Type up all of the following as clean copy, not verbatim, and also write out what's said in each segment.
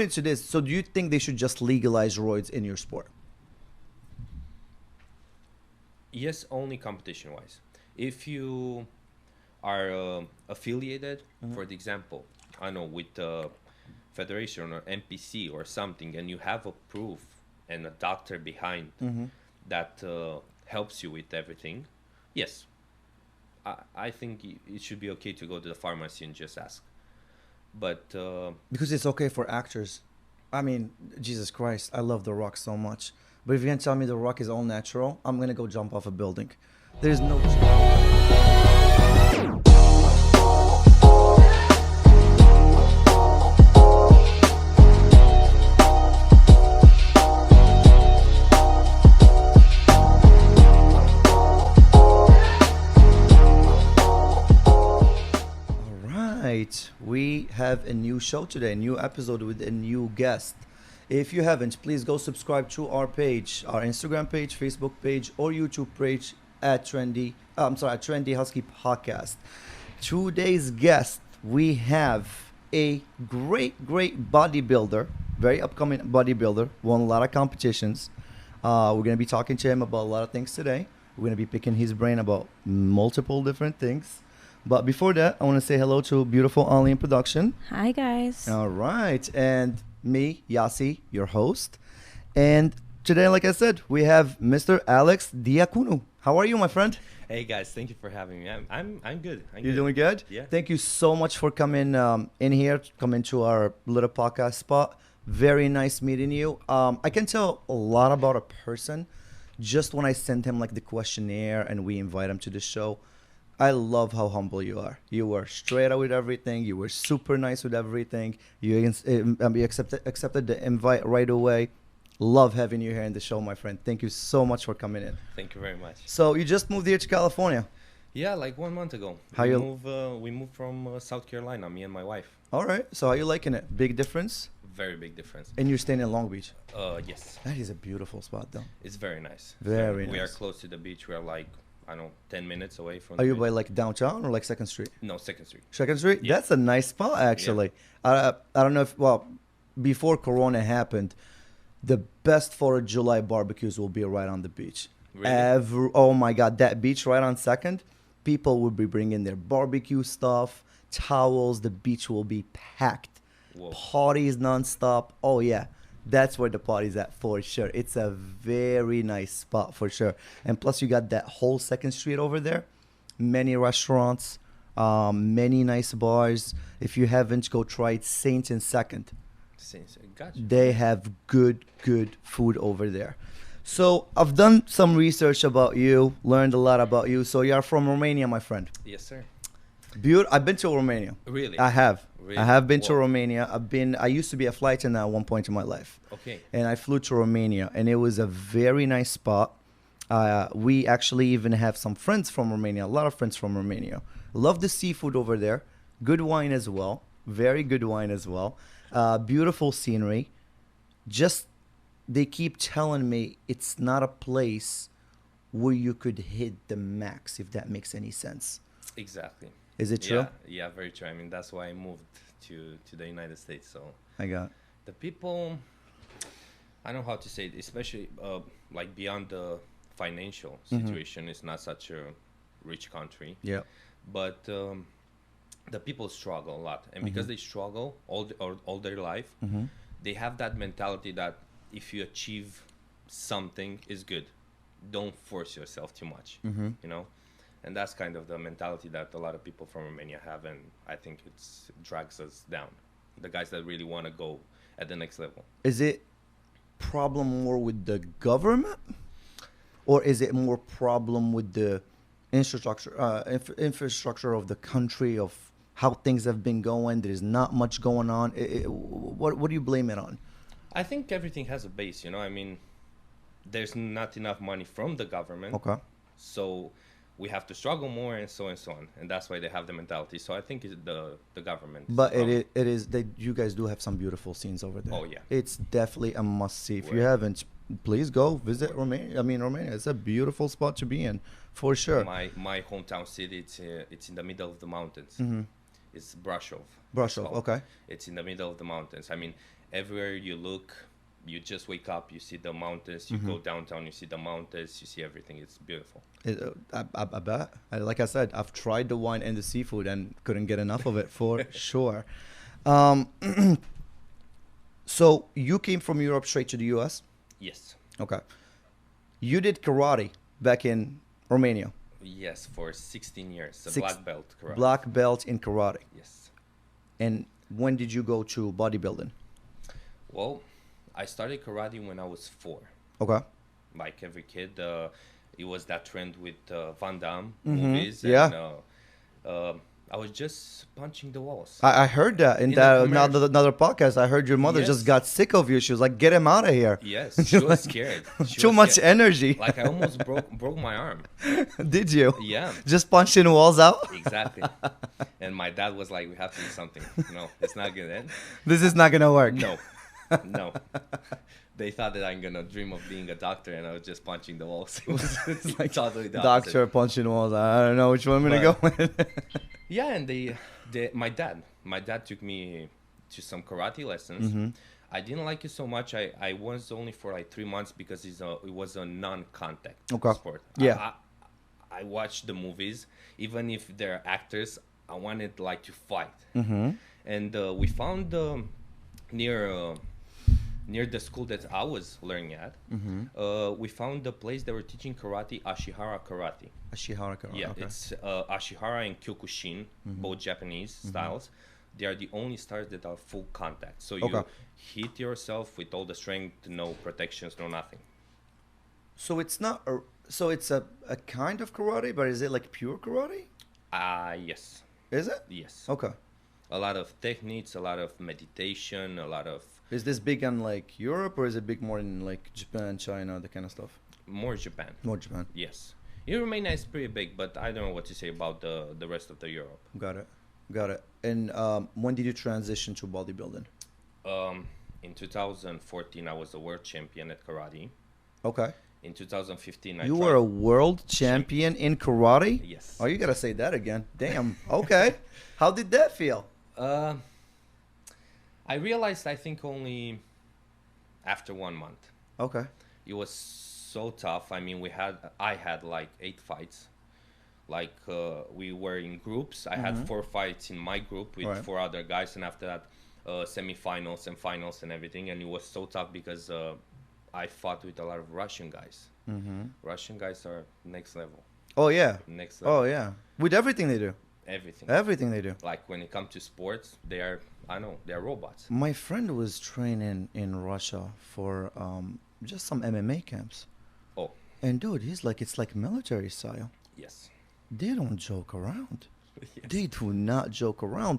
into this. So do you think they should just legalize roids in your sport? Yes, only competition wise. If you are affiliated, for the example, I know with the federation or NPC or something, and you have a proof and a doctor behind that helps you with everything, yes, I think it should be okay to go to the pharmacy and just ask. But Because it's okay for actors. I mean, Jesus Christ, I love The Rock so much. But if you're gonna tell me The Rock is all natural, I'm gonna go jump off a building. There's no. Right, we have a new show today, a new episode with a new guest. If you haven't, please go subscribe to our page, our Instagram page, Facebook page, or YouTube page at Trendy Husky Podcast. Today's guest, we have a great bodybuilder, very upcoming bodybuilder, won a lot of competitions. We're gonna be talking to him about a lot of things today. We're gonna be picking his brain about multiple different things. But before that, I want to say hello to beautiful Ali in production. Hi, guys. All right. And me, Yasi, your host. And today, like I said, we have Mr. Alex Diaconu. How are you, my friend? hey guys, thank you for having me. I'm good. You're doing good? Yeah. Thank you so much for coming in here, coming to our little podcast spot. Very nice meeting you. I can tell a lot about a person just when I send him like the questionnaire and we invite him to the show. I love how humble you are. You were straight out with everything. You were super nice with everything. You accepted the invite right away. Love having you here in the show, my friend. Thank you so much for coming in. Thank you very much. So you just moved here to California. Yeah, like 1 month ago. We moved from South Carolina, me and my wife. All right. So how you liking it? Big difference? Very big difference. And you're staying in Long Beach. Yes. That is a beautiful spot, though. It's very nice. Very We are nice. close to the beach. We are like, I don't know, 10 minutes away from Are the you beach. by like downtown or like Second Street? No, 2nd Street. Second Street? Yeah. That's a nice spot, actually. I don't know if, well, before Corona happened, the best 4th of July barbecues will be right on the beach. Really? Oh my God, that beach right on Second, people will be bringing their barbecue stuff, towels. The beach will be packed. Whoa. Parties nonstop. Oh yeah, that's where the party's at for sure. It's a very nice spot for sure. And plus, you got that whole Second Street over there. Many restaurants, many nice bars. If you haven't, go try it. Saint and Second. Gotcha. They have good food over there. So I've done some research about you, learned a lot about you. So you're from Romania, my friend. Yes, sir. I've been to Romania. Really? I have. Really? I have been to Whoa. Romania. I used to be a flight attendant at one point in my life. Okay. And I flew to Romania, and it was a very nice spot. We actually even have some friends from Romania, a lot of friends from Romania. Love the seafood over there. Good wine as well. Very good wine as well. Beautiful scenery. Just, they keep telling me it's not a place where you could hit the max, if that makes any sense. Exactly. Is it true? Yeah, very true. I mean, that's why I moved to the United States. So I got. the people, I don't know how to say it, especially like beyond the financial situation. It's not such a rich country. Yeah. But the people struggle a lot, and because they struggle all their life, they have that mentality that if you achieve something is good, don't force yourself too much, you know. And that's kind of the mentality that a lot of people from Romania have, and I think it drags us down, the guys that really want to go at the next level. Is it problem more with the government, or is it more problem with the infrastructure of the country, of how things have been going? There's not much going on. What do you blame it on? I think everything has a base, you know. I mean, there's not enough money from the government. Okay. So we have to struggle more, and so on. And that's why they have the mentality. So I think it's the government. But it is that you guys do have some beautiful scenes over there. Oh, yeah. It's definitely a must see. If you Where? haven't, please go visit Romania. I mean, Romania, it's a beautiful spot to be in, for sure. My hometown city, it's in the middle of the mountains. It's Brasov. Brasov, okay. It's in the middle of the mountains. I mean, everywhere you look, you just wake up, you see the mountains. You go downtown, you see the mountains. You see everything. It's beautiful. I bet. Like I said, I've tried the wine and the seafood and couldn't get enough of it for sure. Um, so you came from Europe straight to the US? Yes. Okay. You did karate back in Romania. Yes, for 16 years. A Six- black belt. Correct. Black belt in karate. Yes. And when did you go to bodybuilding? Well, I started karate when I was 4. Okay. Like every kid, it was that trend with Van Damme movies. Yeah. And, I was just punching the walls. I heard that in In that the commercial. another podcast. I heard your mother just Yes. got sick of you. She was like, "Get him out of here." Yes, she was scared. She Too was much scared. energy. Like I almost broke my arm. Did you? Yeah, Just punching walls out? exactly. And my dad was like, "We have to do something. No, it's not gonna end." This is not gonna work. No, no. They thought that I'm gonna dream of being a doctor, and I was just punching the walls. It's like totally the opposite. Doctor punching walls. I don't know which one I'm gonna go with. Yeah, and my dad took me to some karate lessons. I didn't like it so much. I was only for like 3 months because it was a non-contact Okay. sport. Yeah. I watched the movies, even if they're actors. I wanted like to fight, and we found near the school that I was learning at. We found a place that were teaching karate, Ashihara Karate. Ashihara karate. Yeah, Okay. it's Ashihara and Kyokushin, both Japanese styles. They are the only styles that are full contact. So you Okay. hit yourself with all the strength, no protections, no nothing. So it's not. So it's a kind of karate, but is it like pure karate? Yes, Is it? yes. Okay. A lot of techniques, a lot of meditation, a lot of Is this big in like Europe or is it big more in like Japan, China, that kind of stuff? more Japan. More Japan. Yes. In Romania is pretty big, but I don't know what to say about the rest of the Europe. Got it. And when did you transition to bodybuilding? In 2014, I was a world champion at karate. Okay. In 2015, You were a world champion in karate? Yes. Oh, you gotta say that again. Damn. Okay. How did that feel? I realized, I think, only after 1 month. Okay. It was so tough. I mean, I had like 8 fights. Like we were in groups. I had 4 fights in my group with Right. 4 other guys, and after that, semifinals and finals and everything. And it was so tough because I fought with a lot of Russian guys. Russian guys are next level. Oh yeah. Next level. Oh yeah. With everything they do. Everything. Everything they do. Like when it comes to sports, they are robots. My friend was training in Russia for just some MMA camps. Oh, And dude, he's like, it's like military style. yes. They don't joke around. Yes. They do not joke around.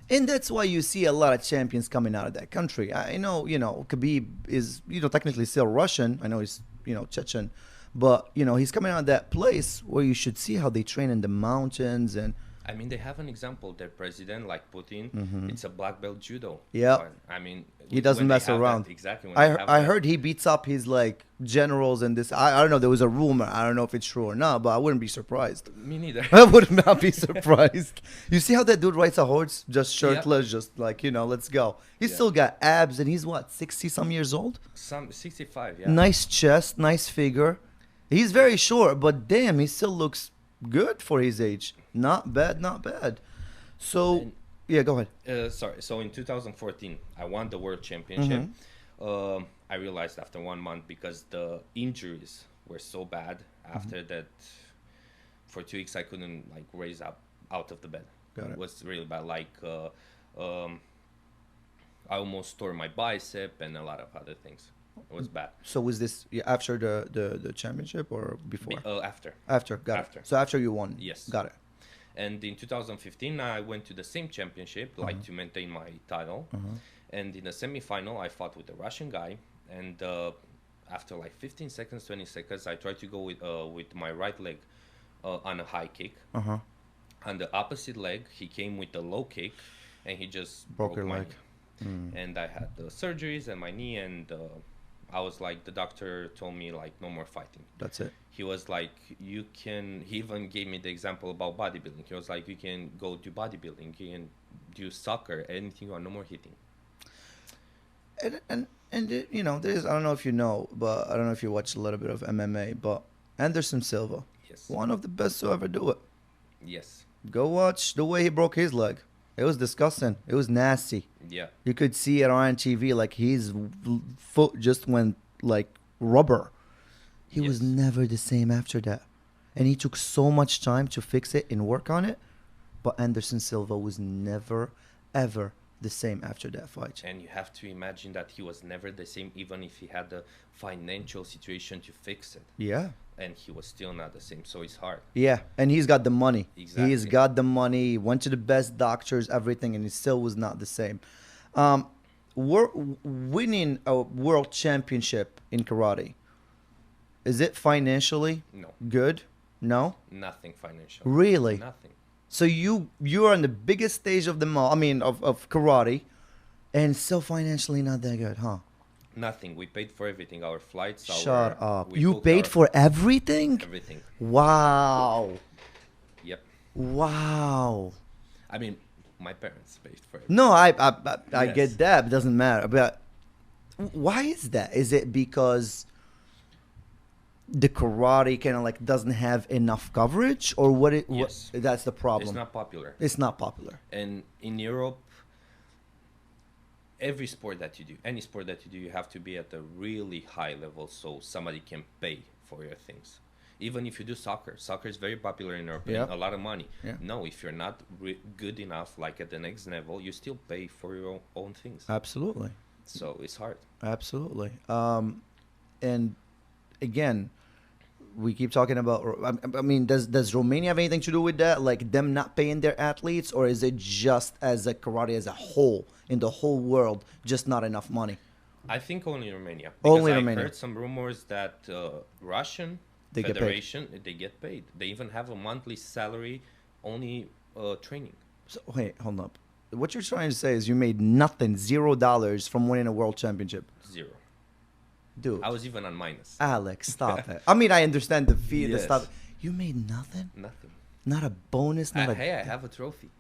And that's why you see a lot of champions coming out of that country. I know, Khabib is, technically still Russian. I know he's, Chechen. But, he's coming out of that place where you should see how they train in the mountains and I mean, they have an example. Their president, like Putin, it's a black belt judo. Yep. I mean, he doesn't when they mess have around. That, exactly. When they have I that- heard he beats up his like generals and this. I don't know. There was a rumor. I don't know if it's true or not, but I wouldn't be surprised. Me neither. I would not be surprised. You see how that dude rides a horse, just shirtless, just like let's go. He's Yeah. still got abs, and he's what, 60-some years old? Some 65, yeah. Nice chest, nice figure. He's very short, but damn, he still looks good for his age. Not bad, not bad. So, And- yeah, go ahead. Sorry. So in 2014, I won the world championship. I realized after 1 month because the injuries were so bad. After that, for 2 weeks I couldn't like raise up out of the bed. Got it. It was really bad. Like I almost tore my bicep and a lot of other things. It was bad. So was this after the championship or before? After. After, got After. it. So after you won. Yes. Got it. And in 2015, I went to the same championship, like to maintain my title. And in the semifinal, I fought with a Russian guy. And after like 15 seconds, 20 seconds, I tried to go with my right leg on a high kick. On the opposite leg, he came with a low kick, and he just Broke your my leg. knee. And I had the surgeries and my knee, and I was like, the doctor told me like, no more fighting. That's it. He was like, he even gave me the example about bodybuilding. He was like, you can go do bodybuilding, you can do soccer, anything, or no more hitting. You know, there's, I don't know if you know, but I don't know if you watched a little bit of MMA, but Anderson Silva, Yes. one of the best to ever do it. Yes. Go watch the way he broke his leg. It was disgusting. It was nasty. Yeah. You could see it on TV, like his foot just went like rubber. He was Yes. never the same after that. And he took so much time to fix it and work on it. But Anderson Silva was never, ever the same after that fight. And you have to imagine that he was never the same, even if he had the financial situation to fix it. Yeah. And he was still not the same. So it's hard. Yeah. And he's got the money. Exactly. He's got the money. He went to the best doctors, everything, and he still was not the same. We're winning a world championship in karate. Is it financially No. good? No? Nothing financial. Really? Nothing. So you are on the biggest stage of them all, I mean, of karate, and still financially not that good, huh? Nothing. We paid for everything. Our flights. Shut up. we You booked paid our- for everything? everything. Wow. Yep. Wow. I mean, my parents paid for it. No, I Yes. get that. It doesn't matter. But why is that? Is it because the karate kind of like doesn't have enough coverage, or what? Yes. That's the problem. It's not popular. It's not popular. And in Europe, every sport that you do, any sport that you do, you have to be at a really high level so somebody can pay for your things. Even if you do soccer is very popular in Europe, Yeah. and a lot of money. Yeah. No, if you're not good enough, like at the next level, you still pay for your own things. Absolutely. So it's hard. Absolutely. And again, we keep talking about. I mean, does Romania have anything to do with that? Like them not paying their athletes, or is it just as a karate as a whole in the whole world, just not enough money? I think only Romania. Only I Romania. heard some rumors that Russian They get paid. Federation, they get paid. They even have a monthly salary, only training. So wait, hold up. What you're trying to say is you made nothing, $0 from winning a world championship, Zero. dude. I was even on minus. Alex, stop it. I mean, I understand the fee, the Yes. stuff. You made nothing. Nothing. Not a bonus. Not a. Hey, I have a trophy.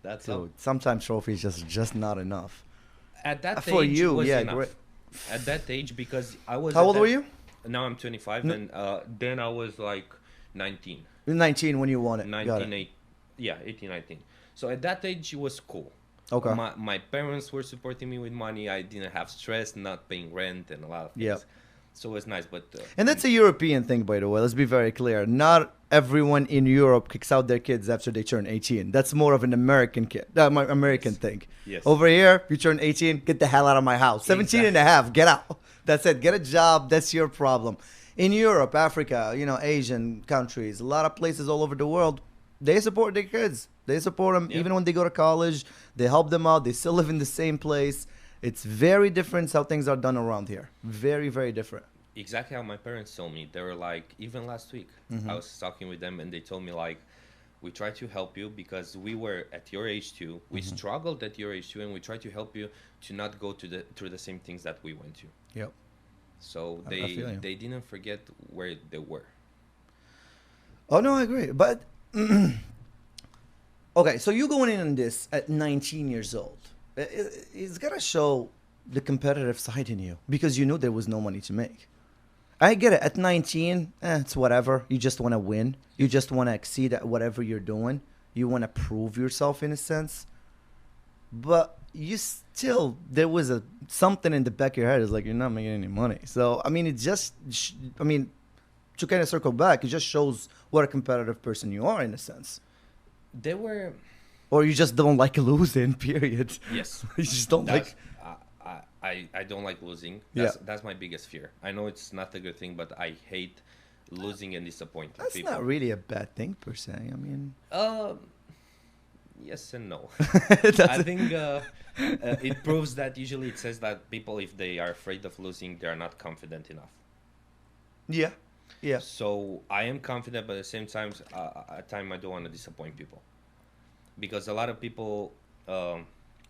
That's all. Dude, sometimes trophies just not enough. At that For age, you, was yeah, enough. great. At that age, because I was. How at old that- were you? Now I'm 25, No. and then I was like 19. 19 when you won it. Got 19, it. 18, 19. So at that age, it was cool. Okay. My parents were supporting me with money. I didn't have stress, not paying rent, and a lot of things. Yep. So it was nice, but And that's a European thing, by the way. Let's be very clear. Not everyone in Europe kicks out their kids after they turn 18. That's more of an American American Yes. thing. Yes. Over here, you turn 18, get the hell out of my house. 17 and a half, get out. That's it. Get a job. That's your problem. In Europe, Africa, you know, Asian countries, a lot of places all over the world, they support their kids. They support them Yeah. even when they go to college. They help them out. They still live in the same place. It's very different how things are done around here. Very, very different. exactly how my parents told me. They were like, even last week, Mm-hmm. I was talking with them, and they told me like, we try to help you because we were at your age too. We Mm-hmm. struggled at your age too, and we try to help you to not go through the same things that we went to. Yep. So I they feel you. they didn't forget where they were. Oh, no, I agree. But, okay, so you going in on this at 19 years old. It's got to show the competitive side in you because you knew there was no money to make. I get it. At 19, it's whatever. You just want to win. You just want to exceed at whatever you're doing. You want to prove yourself in a sense. But you still, there was something in the back of your head is like, you're not making any money. So, I mean, it just, to kind of circle back, it just shows what a competitive person you are in a sense. They were Or you just don't like losing, period. yes. You just don't That's, like. I don't like losing. Yeah. That's my biggest fear. I know it's not a good thing, but I hate losing and disappointing That's people. not really a bad thing per se. I mean, Yes and no. that's I think it proves that usually it says that people, if they are afraid of losing, they are not confident enough. yeah, yeah, So I am confident, but at the same time, at time I don't want to disappoint people, because a lot of people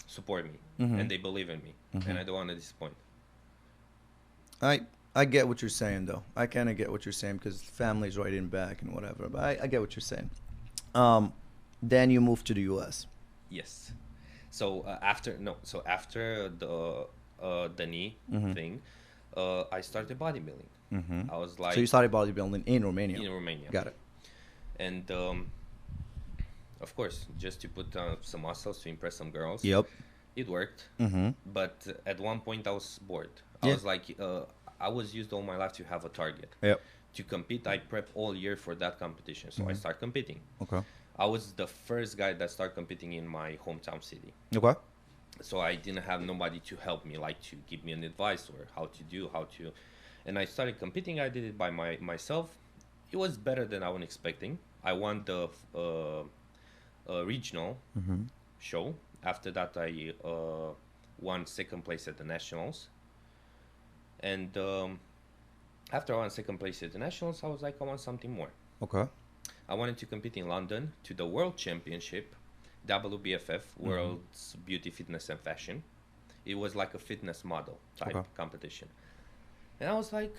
support me Mhm. and they believe in me, and I don't want to disappoint. I get what you're saying though. I kind of get what you're saying because family's right in back and whatever. But I get what you're saying. Then you moved to the U.S. Yes. So after the knee thing, I started bodybuilding. I was like, So you started bodybuilding in Romania. in Romania. Got it. And of course, just to put some muscles to impress some girls. Yep. It worked. But at one point, I was bored. I Yeah. was like, I was used all my life to have a target. Yep. To compete, I prep all year for that competition. So I start competing. Okay. I was the first guy that started competing in my hometown city. Okay. So I didn't have nobody to help me, like to give me an advice or how to. And I started competing. I did it by myself. It was better than I was expecting. I won the regional show. After that, I won second place at the nationals. And after I won second place at the nationals, I was like, I want something more. Okay. I wanted to compete in London to the World Championship, WBFF, World's Beauty, Fitness and Fashion. It was like a fitness model type competition. And I was like,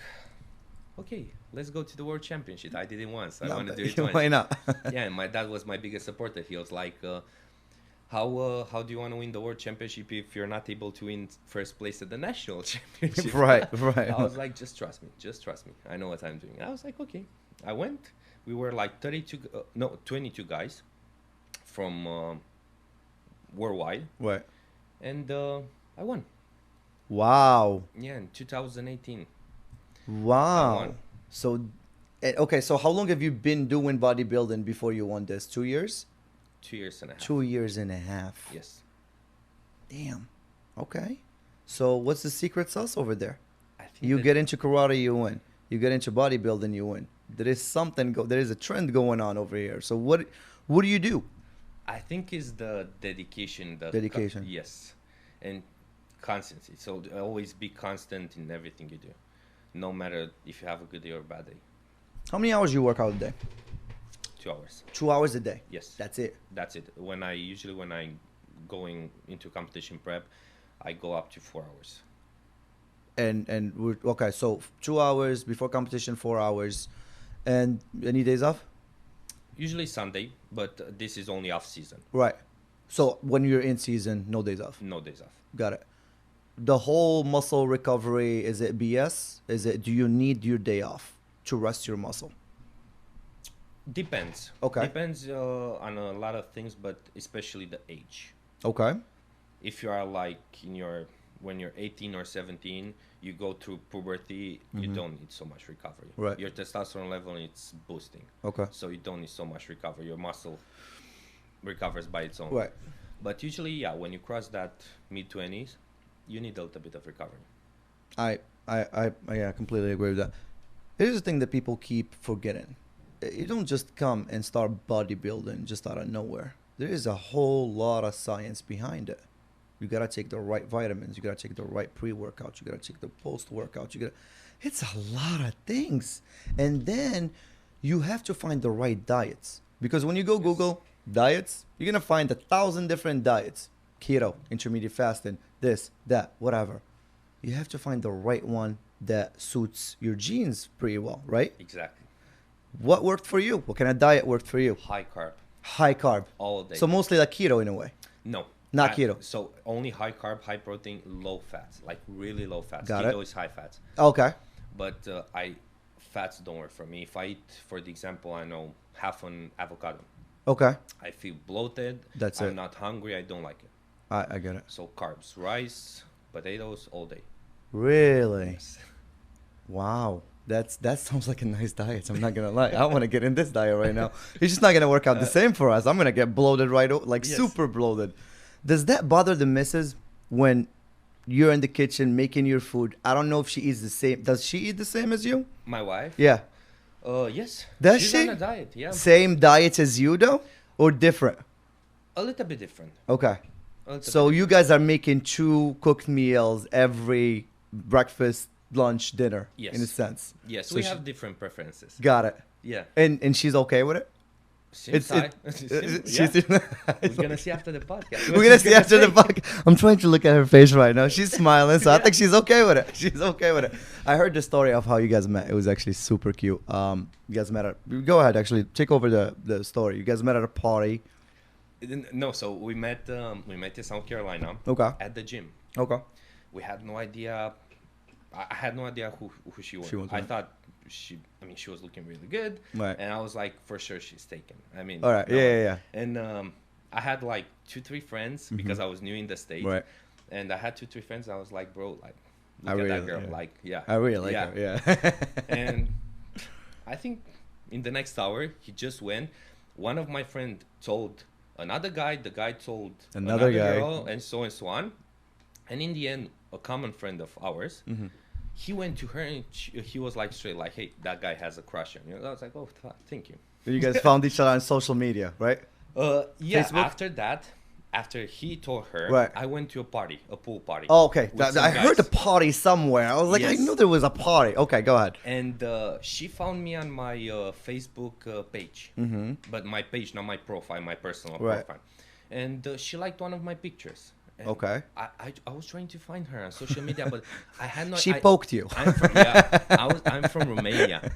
okay, let's go to the World Championship. I did it once. I want to do it twice. Why not? Yeah, and my dad was my biggest supporter. He was like, how do you want to win the World Championship if you're not able to win first place at the National Championship? Right. I was like, just trust me. I know what I'm doing. I was like, okay. I went. We were like 22 guys from worldwide. Right. And I won. Wow. Yeah, in 2018. Wow. I won. So, okay. So how long have you been doing bodybuilding before you won this? 2 years? 2 years and a half. 2 years and a half. Yes. Damn. Okay. So what's the secret sauce over there? I think You get into karate, you win. You get into bodybuilding, you win. There is there is a trend going on over here. So what do you do? I think is the dedication. Dedication. Yes. And constancy. So always be constant in everything you do. No matter if you have a good day or a bad day. How many hours you work out a day? 2 hours. 2 hours a day. Yes. That's it. That's it. When I going into competition prep, I go up to 4 hours. And we're okay. So 2 hours before competition, 4 hours, and any days off? Usually Sunday, but this is only off season. Right. So when you're in season, no days off. No days off. Got it. The whole muscle recovery, is it BS? Do you need your day off to rest your muscle? Depends. Okay. Depends on a lot of things, but especially the age. Okay. If you are like when you're 18 or 17, you go through puberty, you don't need so much recovery. Right. Your testosterone level is boosting. Okay. So you don't need so much recovery. Your muscle recovers by its own. Right. But usually, yeah, when you cross that mid-20s, you need a little bit of recovery. I completely agree with that. Here's the thing that people keep forgetting. You don't just come and start bodybuilding just out of nowhere. There is a whole lot of science behind it. You gotta take the right vitamins. You gotta take the right pre-workout. You gotta take the post-workout. It's a lot of things. And then you have to find the right diets. Because when you go Google diets, you're gonna find 1,000 different diets. Keto, intermediate fasting, this, that, whatever. You have to find the right one that suits your genes pretty well, right? Exactly. What worked for you? What kind of diet worked for you? High carb. High carb. All day. So mostly like keto in a way. No. Not keto. So only high carb, high protein, low fats, like really low fats. Got Keto it. is high fats. Okay. But fats don't work for me. If I eat, for the example, I know half an avocado, Okay. I feel bloated. That's I'm it. not hungry. I don't like it. I get it. So carbs, rice, potatoes all day. Really? Yes. Wow. That sounds like a nice diet. I'm not gonna lie. I want to get in this diet right now. It's just not gonna work out the same for us. I'm gonna get bloated like Yes. super bloated. Does that bother the missus when you're in the kitchen making your food? I don't know if she eats the same. Does she eat the same as you? My wife? Yeah. Yes. Does She's she? on a diet, yeah. Same diets as you though, or different? A little bit different. Okay. A little So bit you guys are making 2 cooked meals every breakfast, lunch, dinner. Yes. In a sense. Yes, So we she- have different preferences. Got it. Yeah. And she's okay with it? She's Yeah. We're gonna see after the podcast. We're gonna see after the podcast. I'm trying to look at her face right now. She's smiling, so I think she's okay with it. She's okay with it. I heard the story of how you guys met. It was actually super cute. You guys met at. Go ahead, actually take over the story. You guys met at a party, No, so we met in South Carolina Okay. at the gym. Okay. We had no idea. I had no idea who she was. I thought she was looking really good, Right. and I was like, for sure she's taken. I mean, All right. no. Yeah. And I had like 2-3 friends because I was new in the state, Right. and I had 2-3 friends. I was like, bro, like, I look at really- that girl, yeah. like, yeah, I really like yeah. her. Yeah. And I think in the next hour he just went. One of my friend told another guy. The guy told Another guy. girl, and so on. And in the end, a common friend of ours, he went to her and he was like straight like, "Hey, that guy has a crush on you." I was like, "Oh, thank you." You guys found each other on social media, right? Yeah. Facebook? After that, after he told her, Right. I went to a pool party. Oh, okay. with some I heard a guys. party somewhere. I was like, I Yes. knew there was a party. Okay, go ahead. And she found me on my Facebook page, but my page, not my profile, my personal Right. profile. And she liked one of my pictures. And Okay. I was trying to find her on social media, but I had no. She poked you. I'm from Romania.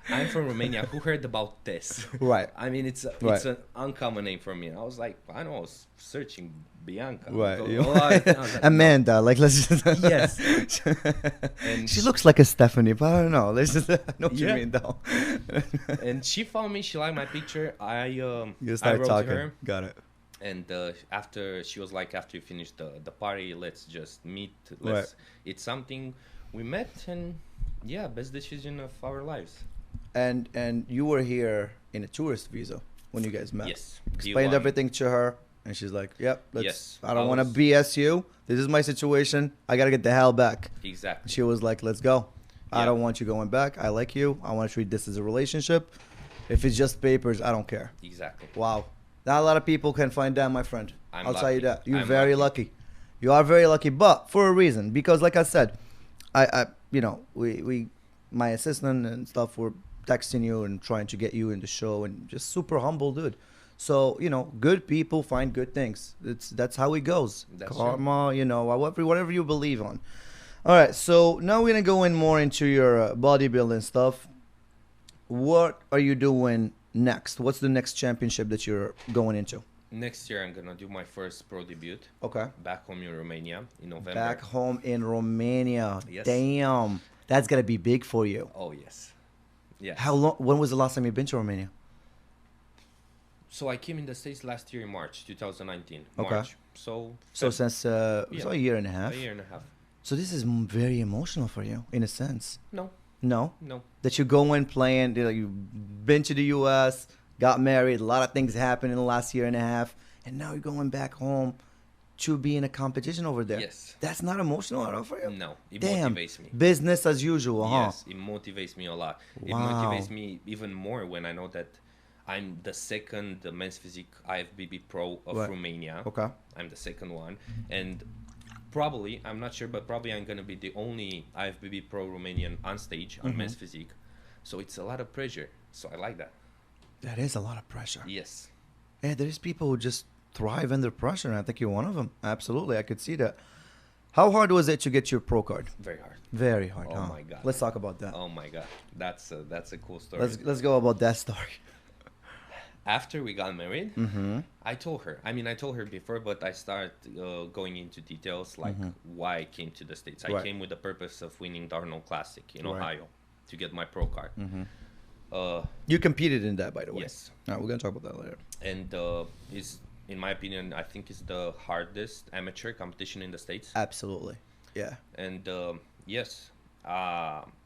I'm from Romania. Who heard about Tess? Right. I mean, it's Right. an uncommon name for me. I was like, I know, I was searching Bianca. Right. I You- was like, no. Amanda, like let's just Yes. And she looks like a Stephanie, but I don't know. Let's just I know what you Yeah. mean though. And she found me. She liked my picture. You I start wrote talking. to her. Got it. And after she was like, after you finish the party, let's just meet. Let's eat something. We met, and yeah, best decision of our lives. And you were here in a tourist visa when you guys met. Yes. Explained D1. everything to her, and she's like, "Yep, let's. Yes. I don't I want to was- BS you. This is my situation. I gotta get the hell back." Exactly. She was like, "Let's go. I Yeah. don't want you going back. I like you. I want to treat this as a relationship. If it's just papers, I don't care." Exactly. Wow. Not a lot of people can find that, my friend. I'm I'll tell you lucky. that. You're I'm very lucky. You are very lucky, but for a reason. Because like I said, I you know, we my assistant and stuff were texting you and trying to get you in the show, and just super humble dude. So, you know, good people find good things. That's how it goes. That's Karma, you know, whatever you believe on. All right, so now we're gonna go in more into your bodybuilding stuff. What are you doing next? What's the next championship that you're going into? Next year, I'm gonna do my first pro debut Okay. back home in Romania in November. Back home in Romania. Yes. Damn. That's gonna be big for you. Oh yes. Yeah. How long? When was the last time you've been to Romania? So I came in the States last year in March 2019. Okay. March. So Since so a year and a half. a year and a half. So this is very emotional for you, in a sense. No, No, no. that you go in playing. You know, you've been to the U.S., got married. A lot of things happened in the last year and a half, and now you're going back home to be in a competition over there. Yes. That's not emotional at all for you. No, it Damn. motivates me. Business as usual, huh? Yes, it motivates me a lot. It Wow. motivates me even more when I know that I'm the second men's physique IFBB pro of Right. Romania. Okay. I'm the second one. And probably, I'm not sure, but probably I'm going to be the only IFBB pro Romanian on stage on men's physique. So it's a lot of pressure. So I like that. That is a lot of pressure. Yes. Yeah, there's people who just thrive under pressure, and I think you're one of them. Absolutely, I could see that. How hard was it to get your pro card? Very hard. Very hard. Oh huh? my God. Let's talk about that. Oh my God. That's a cool story. Let's go about that story. After we got married, Mm-hmm. I told her before, but I started going into details like why I came to the States. I Right. came with the purpose of winning the Arnold Classic in Right. Ohio to get my pro card. You competed in that, by the way. Yes. All right, we're gonna talk about that later. And is, in my opinion, I think it's the hardest amateur competition in the States. Absolutely. Yeah. And yes,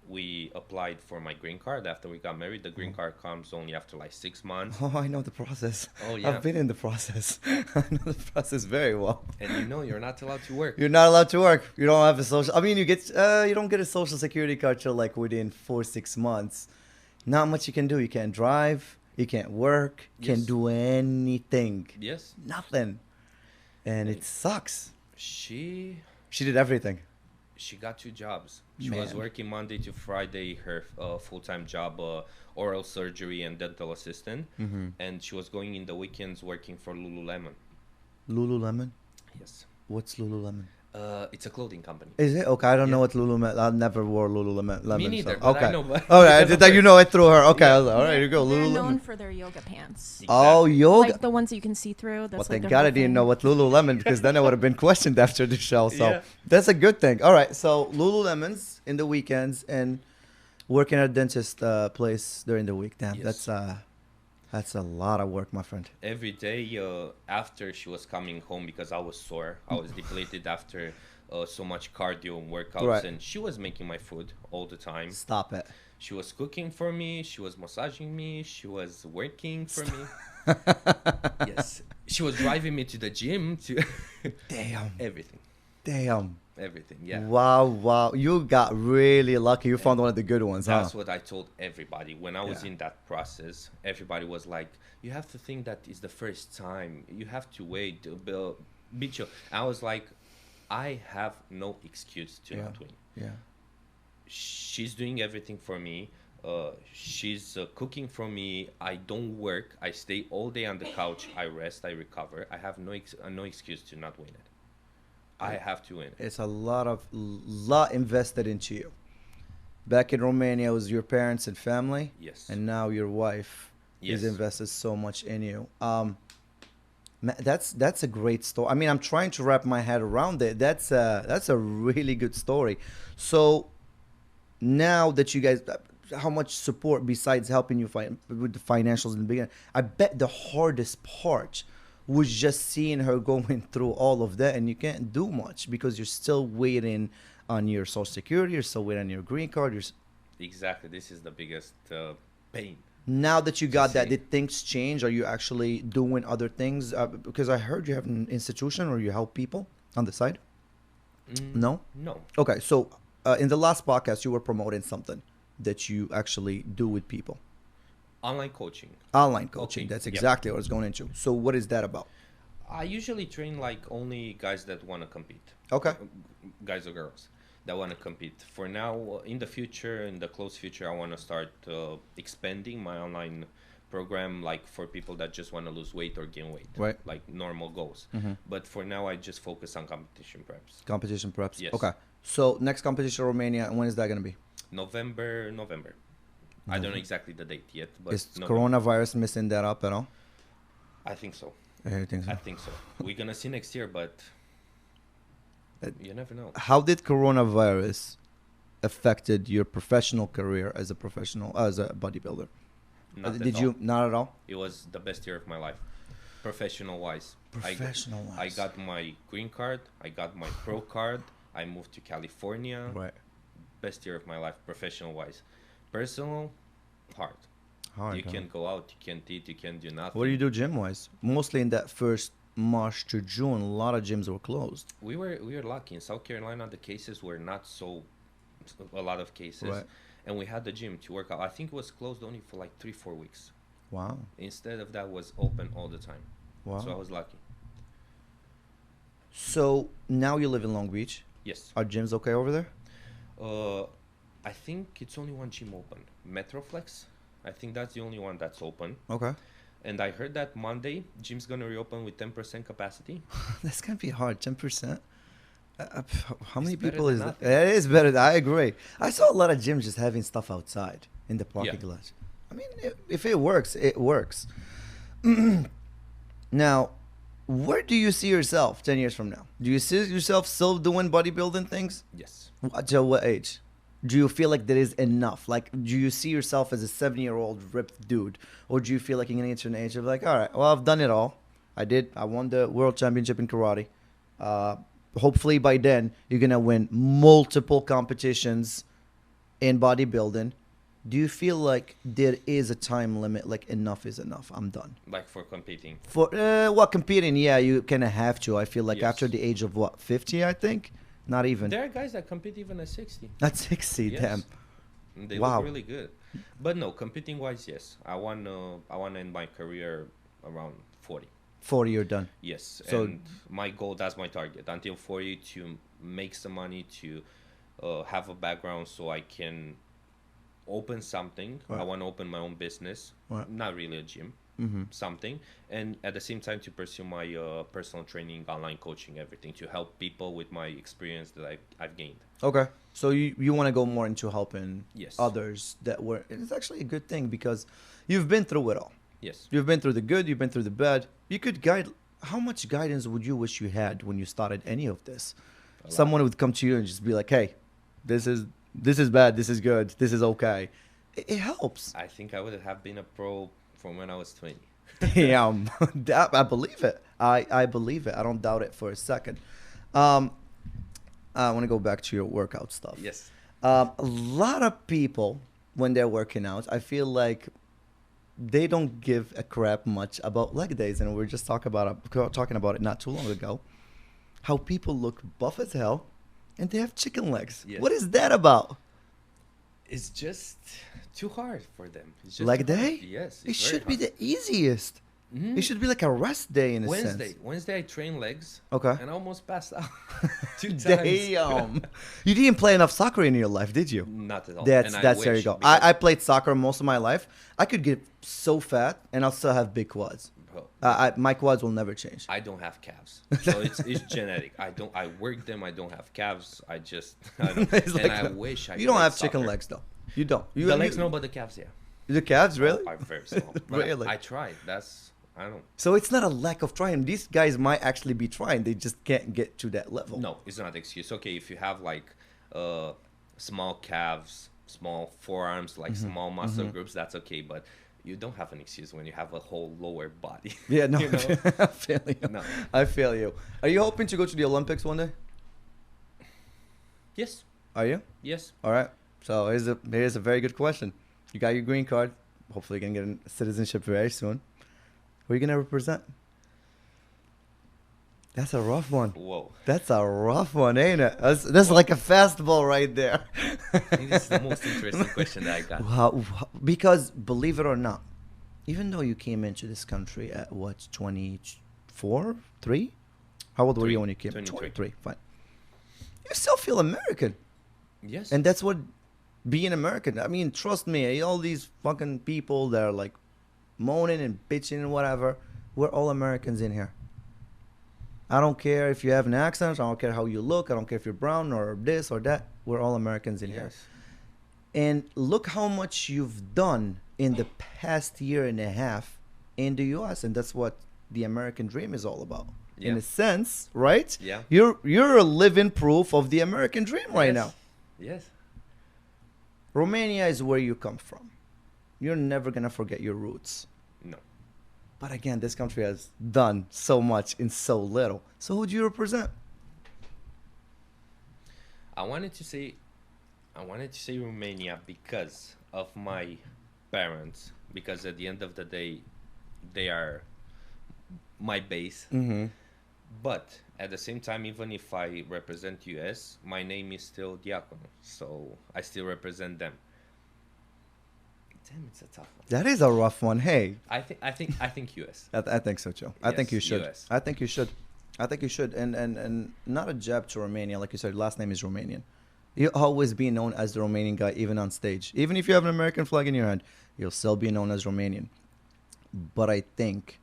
we applied for my green card after we got married. The green card comes only after like 6 months. Oh, I know the process. Oh, yeah. I've been in the process. I know the process very well. And you know you're not allowed to work. You're not allowed to work. You don't have a social. I mean, you don't get a social security card till like within 4-6 months. Not much you can do. You can't drive. You can't work. You Yes. can't do anything. Yes. Nothing. And it sucks. She She did everything. got 2 jobs. She was Man. working Monday to Friday, her full-time job, oral surgery and dental assistant. And she was going in the weekends working for Lululemon. Lululemon. Yes. What's Lululemon? It's a clothing company. Is it? Okay, I don't know Yeah. what Lululemon. I never wore Lululemon. Me neither, So. but Okay. I know. But All right, that you know it through her. Okay, Yeah. I was like, all right, you go, They're known Lululemon. for their yoga pants. Oh, Exactly. yoga. Like the ones that you can see through. That's Well, like thank their God I whole didn't thing. know what Lululemon, because then I would have been questioned after the show. So Yeah. that's a good thing. All right, so Lululemons in the weekends and working at a dentist place during the week. Damn, Yes. that's a lot of work, my friend. Every day after she was coming home, because I was sore, I was depleted after so much cardio and workouts, Right. and she was making my food all the time. Stop it. She was cooking for me, she was massaging me, she was working for me. Yes, she was driving me to the gym to Damn. everything. Yeah. Wow. You got really lucky. You found one of the good ones, huh? That's what I told everybody when I was Yeah. in that process. Everybody was like, "You have to think that is the first time. You have to wait, be chill." I was like, "I have no excuse to not win." Yeah. She's doing everything for me. She's cooking for me. I don't work. I stay all day on the couch. I rest. I recover. I have no excuse to not win it. I have to win it. It's a lot invested into you. Back in Romania, it was your parents and family, Yes. and now your wife is Yes. invested so much in you. That's a great story. I mean, I'm trying to wrap my head around it. That's a really good story. So now that you guys, how much support besides helping you with the financials in the beginning? I bet the hardest part was just seeing her going through all of that, and you can't do much because you're still waiting on your social security, you're still waiting on your green card. Exactly. This is the biggest pain. Now that you got that, see. did things change? Are you actually doing other things? Because I heard you have an institution or you help people on the side. No? No. Okay, so in the last podcast, you were promoting something that you actually do with people. Online coaching. Online coaching. Okay, That's yep. exactly what I was going into. So what is that about? I usually train like only guys that want to compete. Okay. Guys or girls that want to compete. For now, in the future, in the close future, I want to start expanding my online program, like for people that just want to lose weight or gain weight, Right. like normal goals. But for now, I just focus on competition preps. Competition preps. Yes. Okay. So next competition Romania, when is that going to be? November. I don't know exactly the date yet, but Is November. coronavirus messing that up at all? I think so. I think so. I think so. We're gonna see next year, but you never know. How did coronavirus affected your professional career as a bodybuilder? Not at Did all. you not at all? It was the best year of my life, professional wise. Professional-wise. I got my green card. I got my pro card. I moved to California. Right. Best year of my life, professional wise. Personal, hard. You huh? can't go out. You can't eat. You can't do nothing. What do you do gym wise? Mostly in that first March to June, a lot of gyms were closed. We were lucky in South Carolina. The cases were not so a lot of cases, Right. and we had the gym to work out. I think it was closed only for like 3-4 weeks. Wow. Instead of that, was open all the time. Wow. So I was lucky. So now you live in Long Beach. Yes. Are gyms okay over there? I think it's only one gym open, Metroflex. I think that's the only one that's open. Okay. And I heard that Monday, gym's gonna reopen with 10% capacity. That's gonna be hard. 10%. How many better people than is that? nothing. It is better. I agree. I saw a lot of gyms just having stuff outside in the parking Yeah. lot. I mean, if it works, it works. Now, where do you see yourself 10 years from now? Do you see yourself still doing bodybuilding things? Yes. Until what age? Do you feel like there is enough? Like, do you see yourself as a 7-year-old ripped dude? Or do you feel like you're going to get to an age of like, all right, well, I've done it all. I won the world championship in karate. Hopefully by then, you're going to win multiple competitions in bodybuilding. Do you feel like there is a time limit, like enough is enough, I'm done? Like for competing. For competing, yeah, you kind of have to. I feel like Yes. after the age of 50, I think? Not even. There are guys that compete even at 60. Not 60, Yes. damn. And they Wow. look really good. But no, competing wise, yes. I want to end my career around 40. 40, you're done. Yes. So- And my goal, that's my target. Until 40, to make some money, to have a background so I can open something. Right. I want to open my own business. Right. Not really a gym. something, and at the same time to pursue my personal training, online coaching, everything to help people with my experience that I've gained. Okay. So you want to go more into helping Yes. others that were. It's actually a good thing because you've been through it all. Yes. You've been through the good. You've been through the bad. You could guide. How much guidance would you wish you had when you started any of this? A lot. Someone would come to you and just be like, "Hey, this is bad. This is good. This is okay." It helps. I think I would have been a pro from when I was 20. Damn, I believe it. I believe it. I don't doubt it for a second. I want to go back to your workout stuff. Yes. A lot of people, when they're working out, I feel like they don't give a crap much about leg days, and we were just talking about it not too long ago. How people look buff as hell, and they have chicken legs. Yes. What is that about? It's just too hard for them. It's just Leg too hard. day? Yes. It it's very should be hard. the easiest. Mhm. It should be like a rest day in a sense. Wednesday I train legs. Okay. And I almost passed out 2 times. Damn. You didn't play enough soccer in your life, did you? Not at all. That's And I there you wish, go. because- I played soccer most of my life. I could get so fat and I'll still have big quads. Bro, My quads will never change. I don't have calves, so it's genetic. I work them. I don't have calves. I don't. It's And like I that. wish I. You don't played have chicken soccer. legs though. You don't. You, The legs you, no, but the calves, yeah. The calves really? Are very small. But Really? I tried. I don't. So it's not a lack of trying. These guys might actually be trying. They just can't get to that level. No, it's not an excuse. Okay, if you have like small calves, small forearms, like Mm-hmm. small muscle groups, that's okay. But you don't have an excuse when you have a whole lower body. Yeah, no. You know? I feel you. No. I feel you. Are you hoping to go to the Olympics one day? Yes. Are you? Yes. All right. So here's a very good question. You got your green card. Hopefully, you're gonna get citizenship very soon. Who are you gonna represent? That's a rough one. Whoa. That's a rough one, ain't it? That's like a fastball right there. I think this is the most interesting question that I got. Because believe it or not, even though you came into this country at what, 24, 3? How old were you when you came? 23. 23. Fine. You still feel American, Yes. and that's what being American. I mean, trust me, all these fucking people that are like moaning and bitching and whatever, we're all Americans in here. I don't care if you have an accent. I don't care how you look. I don't care if you're brown or this or that. We're all Americans in here. Yes. And look how much you've done in the past year and a half in the U.S. And that's what the American dream is all about. Yeah. In a sense, right? Yeah. You're a living proof of the American dream right now. Yes. Romania is where you come from. You're never going to forget your roots. No. But again, this country has done so much in so little. So who do you represent? I wanted to say Romania because of my parents. Because at the end of the day, they are my base. Mm-hmm. But at the same time, even if I represent US, my name is still Diaconu, so I still represent them. Damn, it's a tough one. That is a rough one. Hey, I think US. I think so, Joe. I think Yes, you should. US. I think you should. I think you should. And not a jab to Romania. Like you said, last name is Romanian. You'll always be known as the Romanian guy, even on stage. Even if you have an American flag in your hand, you'll still be known as Romanian. But I think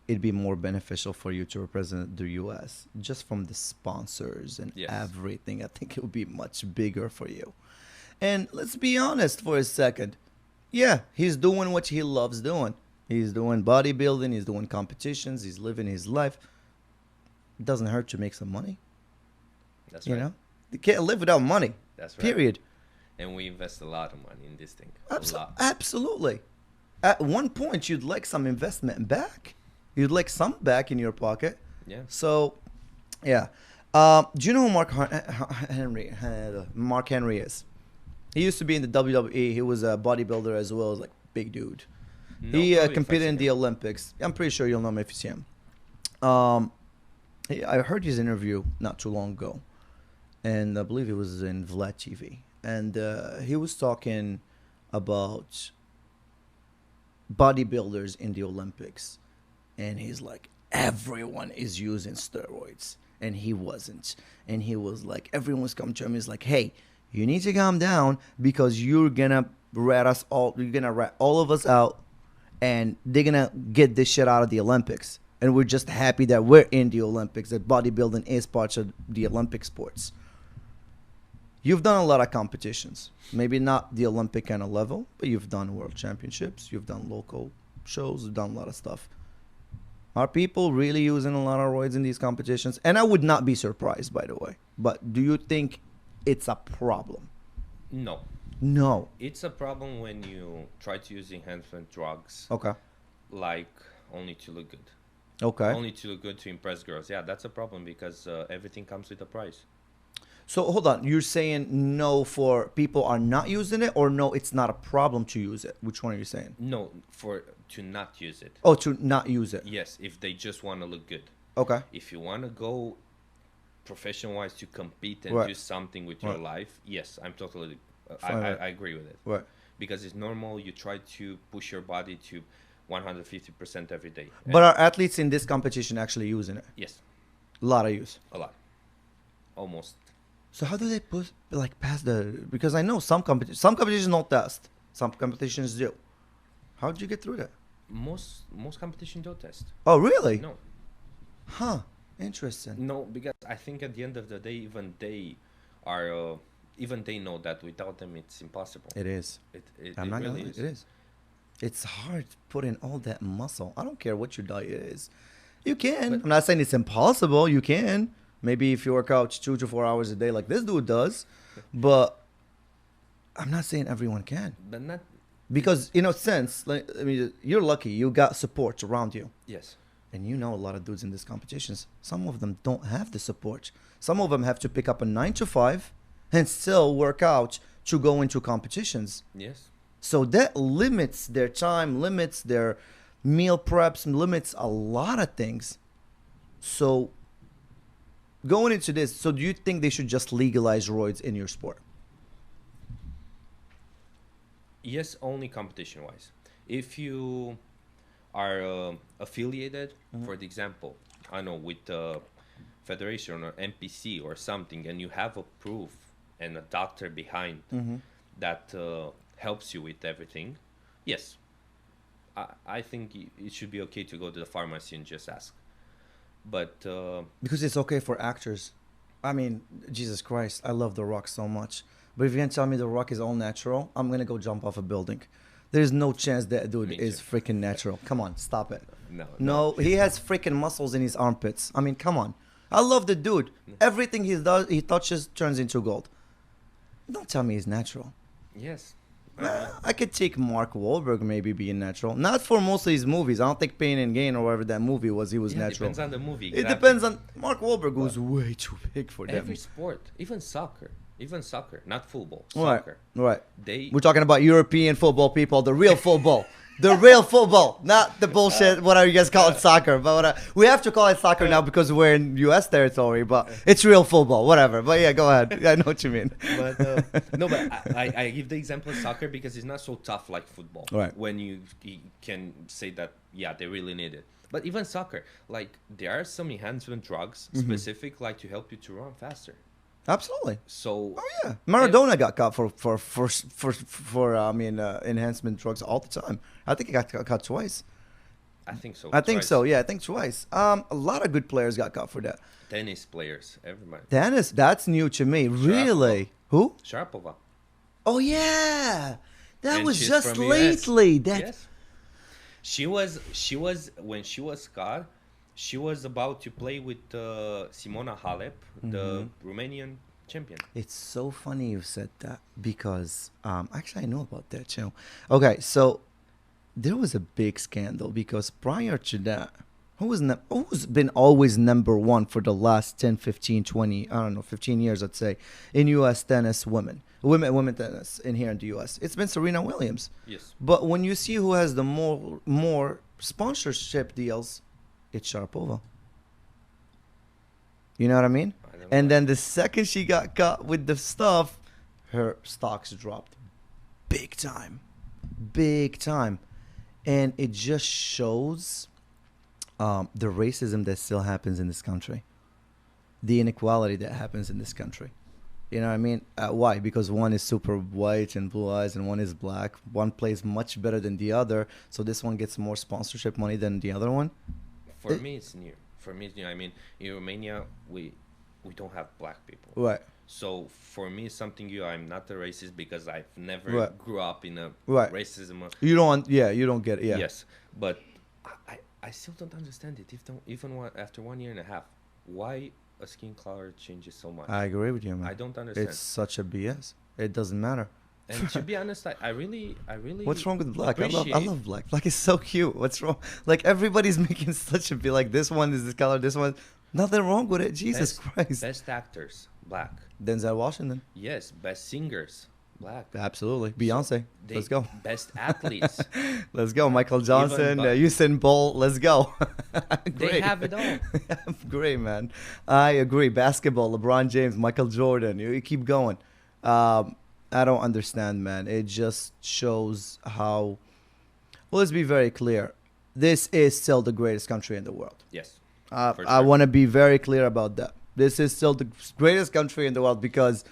it'd be more beneficial for you to represent the U.S. just from the sponsors and Yes. everything. I think it would be much bigger for you. And let's be honest for a second. Yeah, he's doing what he loves doing. He's doing bodybuilding. He's doing competitions. He's living his life. It doesn't hurt to make some money. That's You right. know, you can't live without money. That's right. Period. And we invest a lot of money in this thing. A lot. Absolutely. At one point, you'd like some investment back. You'd like some back in your pocket. Yeah. So, yeah. Do you know who Mark Henry is? He used to be in the WWE. He was a bodybuilder as well as like big dude. No, He probably competed in if I see the him. Olympics. I'm pretty sure you'll know him if you see him. I heard his interview not too long ago, and I believe it was in Vlad TV. And he was talking about bodybuilders in the Olympics. And he's like, everyone is using steroids. And he wasn't. And he was like, everyone's coming to him. He's like, hey, you need to calm down because you're going to rat us all. You're going to rat all of us out. and they're gonna get this shit out of the Olympics. And we're just happy that we're in the Olympics, that bodybuilding is part of the Olympic sports. You've done a lot of competitions. Maybe not the Olympic kind of level, but you've done world championships. You've done local shows. You've done a lot of stuff. Are people really using a lot of roids in these competitions? And I would not be surprised, by the way. But do you think it's a problem? No. No. It's a problem when you try to use enhancement drugs. Okay. Like only to look good. Okay. Only to look good to impress girls. Yeah, that's a problem because everything comes with a price. So hold on. You're saying no for people are not using it, or no, it's not a problem to use it? Which one are you saying? No, to not use it. Oh, to not use it. Yes, if they just want to look good. Okay. If you want to go profession-wise to compete and Right. do something with your Right. life, yes, I'm totally. Fine. I agree with it. Right. Because it's normal. You try to push your body to 150% every day. But are athletes in this competition actually using it? Yes, A lot of use. a lot. Almost. So how do they pass the? Because I know some competitions don't test. Some competitions do. How did you get through that? Most competition don't test. Oh, really? No. Huh. Interesting. No, because I think at the end of the day, even they are, even they know that without them, it's impossible. It is. I'm not really It is. It's hard putting all that muscle. I don't care what your diet is. You can. But- I'm not saying it's impossible. You can. Maybe if you work out 2 to 4 hours a day like this dude does. But I'm not saying everyone can. But not. Because, in a sense, like, I mean, you're lucky. You got support around you. Yes. And you know a lot of dudes in these competitions. Some of them don't have the support. Some of them have to pick up a 9 to 5 and still work out to go into competitions. Yes. So that limits their time, limits their meal preps, limits a lot of things. So going into this, so do you think they should just legalize roids in your sport? Yes, only competition-wise. If you are affiliated, for the example, I know with a federation or NPC or something, and you have a proof and a doctor behind that helps you with everything, yes, I think it should be okay to go to the pharmacy and just ask. But Because it's okay for actors. I mean, Jesus Christ, I love The Rock so much. But if you're going to tell me The Rock is all natural, I'm going to go jump off a building. There's no chance that dude Me is too. freaking natural. Come on, stop it. no, He has freaking muscles in his armpits. I mean, come on. I love the dude. Everything he touches turns into gold. Don't tell me he's natural. yes. I could take Mark Wahlberg maybe being natural. Not for most of his movies. I don't think Pain and Gain or whatever that movie was, he was Yeah, natural. depends on the movie. It exactly. depends on Mark Wahlberg, who's way too big for them. Every sport, even soccer, not football, Right, soccer. right. They We're talking about European football, people, the real football. The real football, not the bullshit, whatever you guys call it, soccer. But we have to call it soccer now because we're in U.S. territory, but it's real football, whatever. But yeah, go ahead. I know what you mean. But no, but I give the example of soccer because it's not so tough like football. Right. When you can say that, yeah, they really need it. But even soccer, like there are some enhancement drugs specific, like to help you to run faster. Absolutely. So Oh yeah, Maradona got caught for enhancement drugs all the time. I think he got caught twice. I think so. I think Twice. so. Yeah, I think twice. A lot of good players got caught for that. Tennis players, everybody. Dennis, that's new to me. Really? Who? Sharapova. Oh yeah, that And was she's just from US. lately. That Yes. She was when she was caught, she was about to play with Simona Halep, the Romanian champion. It's so funny you said that because actually I know about that too. Okay, so there was a big scandal because prior to that, who's been always number one for the last 10, 15, 20, I don't know, 15 years, I'd say, in U.S. tennis women tennis in here in the U.S. It's been Serena Williams. Yes. But when you see who has the more sponsorship deals, it's Sharapova. You know what I mean? I don't And know. then the second she got caught with the stuff, her stocks dropped big time. Big time. And it just shows the racism that still happens in this country. The inequality that happens in this country. You know what I mean? Why? Because one is super white and blue eyes and one is black. One plays much better than the other. So this one gets more sponsorship money than the other one. For me, it's new. For me, it's new. I mean, in Romania, we don't have black people. Right. So for me, it's something new. I'm not a racist because I've never Right. grew up in a Right. racism. You don't. Yeah. You don't get it. Yeah. Yes, but I still don't understand it. Even after 1 year and a half, why a skin color changes so much? I agree with you, man. I don't understand. It's such a BS. It doesn't matter. And to be honest, I really. What's wrong with black? I appreciate- love black. Black is so cute. What's wrong? Like everybody's making such a be like this one is this color, this one. Nothing wrong with it. Jesus Christ. Best actors, black. Denzel Washington. Yes, best singers, black. Absolutely. Beyonce. Let's go. Best athletes. Let's go. Michael Johnson, Even Usain Bolt. Let's go. They have it all. Great, man. I agree. Basketball, LeBron James, Michael Jordan. You keep going. I don't understand, man. It just shows how. Well, let's be very clear. This is still the greatest country in the world. Yes. I sure. want to be very clear about that. This is still the greatest country in the world because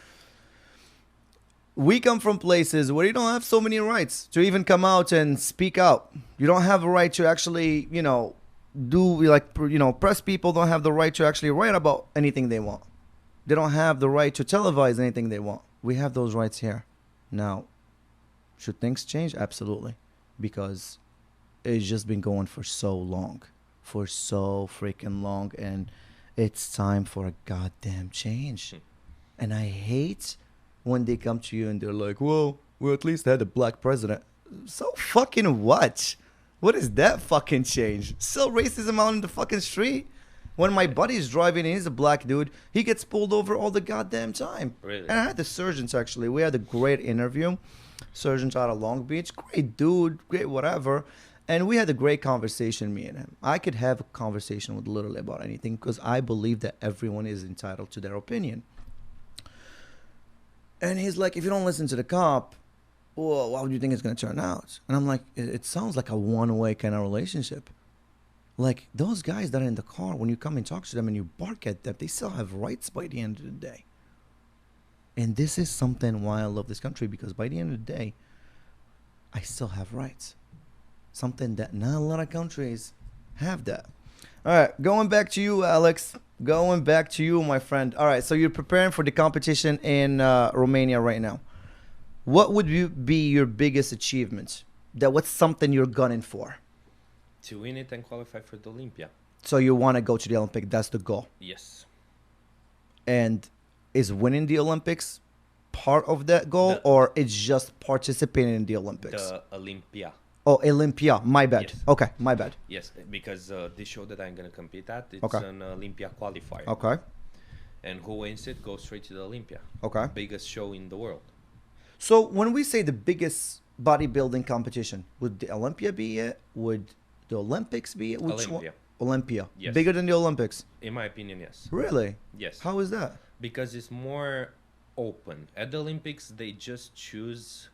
we come from places where you don't have so many rights to even come out and speak out. You don't have a right to actually, press people don't have the right to actually write about anything they want. They don't have the right to televise anything they want. We have those rights here. Now, should things change? Absolutely. Because it's just been going for so long. For so freaking long. And it's time for a goddamn change. And I hate when they come to you and they're like, well, we at least had a black president. So fucking what? What is that fucking change? Still racism out in the fucking street? When my buddy's driving and he's a black dude, he gets pulled over all the goddamn time. Really? And I had the surgeons, actually. We had a great interview. Surgeons out of Long Beach. Great dude. Great whatever. And we had a great conversation, me and him. I could have a conversation with literally about anything because I believe that everyone is entitled to their opinion. And he's like, if you don't listen to the cop, well, how do you think it's going to turn out? And I'm like, it sounds like a one-way kind of relationship. Like, those guys that are in the car, when you come and talk to them and you bark at them, they still have rights by the end of the day. And this is something why I love this country, because by the end of the day, I still have rights. Something that not a lot of countries have that. All right, going back to you, Alex. Going back to you, my friend. All right, so you're preparing for the competition in Romania right now. What would be your biggest achievement? What's something you're gunning for? To win it and qualify for the Olympia. So you want to go to the Olympic. That's the goal. Yes. And is winning the Olympics part of that goal, or it's just participating in the Olympics? The Olympia. Oh, Olympia. My bad. Yes. Okay, my bad. Yes, because this show that I'm going to compete at, it's Okay. an Olympia qualifier. Okay. And who wins it goes straight to the Olympia. Okay. Biggest show in the world. So when we say the biggest bodybuilding competition, would the Olympia be it? Would the Olympics be it? Which Olympia. one? Olympia. Yes. Bigger than the Olympics. In my opinion, yes. Really? Yes. How is that? Because it's more open. At the Olympics, they just choose.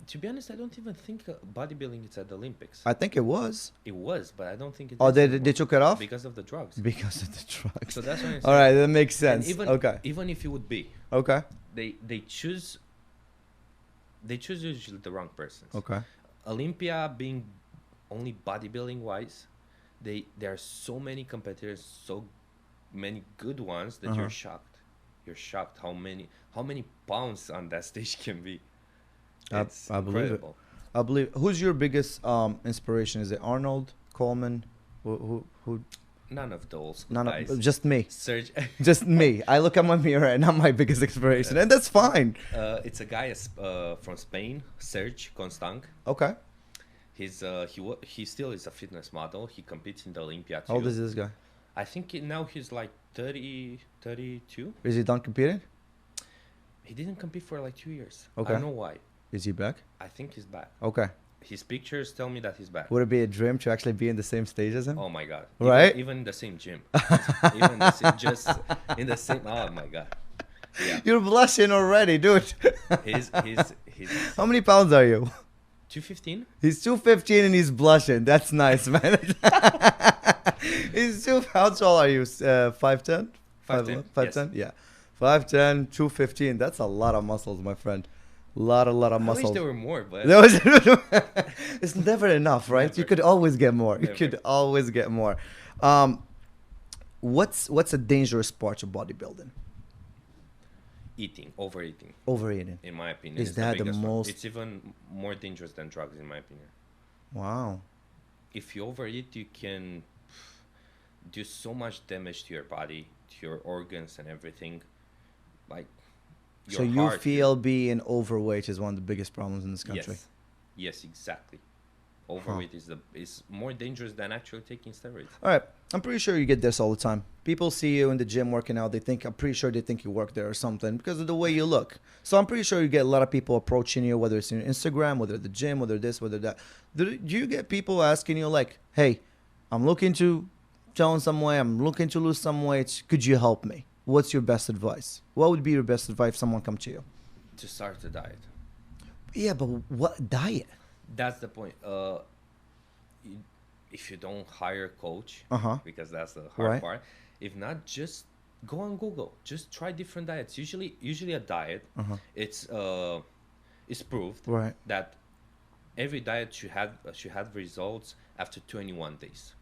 To be honest, I don't even think bodybuilding is at the Olympics. I think it was. It was, but I don't think it Oh, is they anymore took it off? because of the drugs. Because of the drugs. So that's what I'm saying. All right, that makes And sense. Okay. Even if it would be, Okay. they choose usually the wrong persons. Okay. Olympia being only bodybuilding wise, there are so many competitors, so many good ones that you're shocked. You're shocked how many pounds on that stage can be. It's I believe it. incredible. I believe. Who's your biggest inspiration? Is it Arnold, Coleman? Who? None of those None guys. of, just me. Serge. Just me. I look at my mirror and I'm my biggest inspiration, and that's fine. It's a guy from Spain, Serge Constant. Okay. He still is a fitness model. He competes in the Olympia too. How old is this guy? I think now he's like 30, 32. Is he done competing? He didn't compete for like 2 years. Okay. I don't know why. Is he back? I think he's back. Okay. His pictures tell me that he's back. Would it be a dream to actually be in the same stage as him? Oh my god! Right? Even in the same gym. Even just in the same. Oh my god! Yeah. You're blushing already, dude. He's How many pounds are you? 215. He's 215 and he's blushing. That's nice, man. He's how tall are you? 5'10"? 5'10", 5'10"? Yeah. 5'10", 215. That's a lot of muscles, my friend. Lot of I muscles. wish there were more, but There was- it's never enough, right? You Never. could always get more. You Never. could always get more. What's a dangerous part of bodybuilding? overeating, Overeating. in my opinion, Is is that the biggest one. most- It's even more dangerous than drugs, in my opinion. Wow. If you overeat, you can do so much damage to your body, to your organs, and everything. Like, So your you heart, feel being overweight is one of the biggest problems in this country? Yes, exactly. Overweight is more dangerous than actually taking steroids. All right. I'm pretty sure you get this all the time. People see you in the gym working out. I'm pretty sure they think you work there or something because of the way you look. So I'm pretty sure you get a lot of people approaching you, whether it's in Instagram, whether the gym, whether this, whether that. Do you get people asking you like, hey, I'm looking to tone some weight. I'm looking to lose some weight. Could you help me? What's your best advice? What would be your best advice if someone come to you? To start a diet. Yeah, but what diet? That's the point. If you don't hire a coach, because that's the hard Right. part. If not, just go on Google. Just try different diets. Usually a diet, it's proved Right. that every diet should have results after 21 days.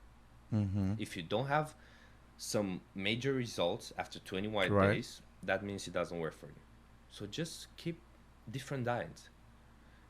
If you don't have some major results after 21 Right. days, that means it doesn't work for you. So just keep different diets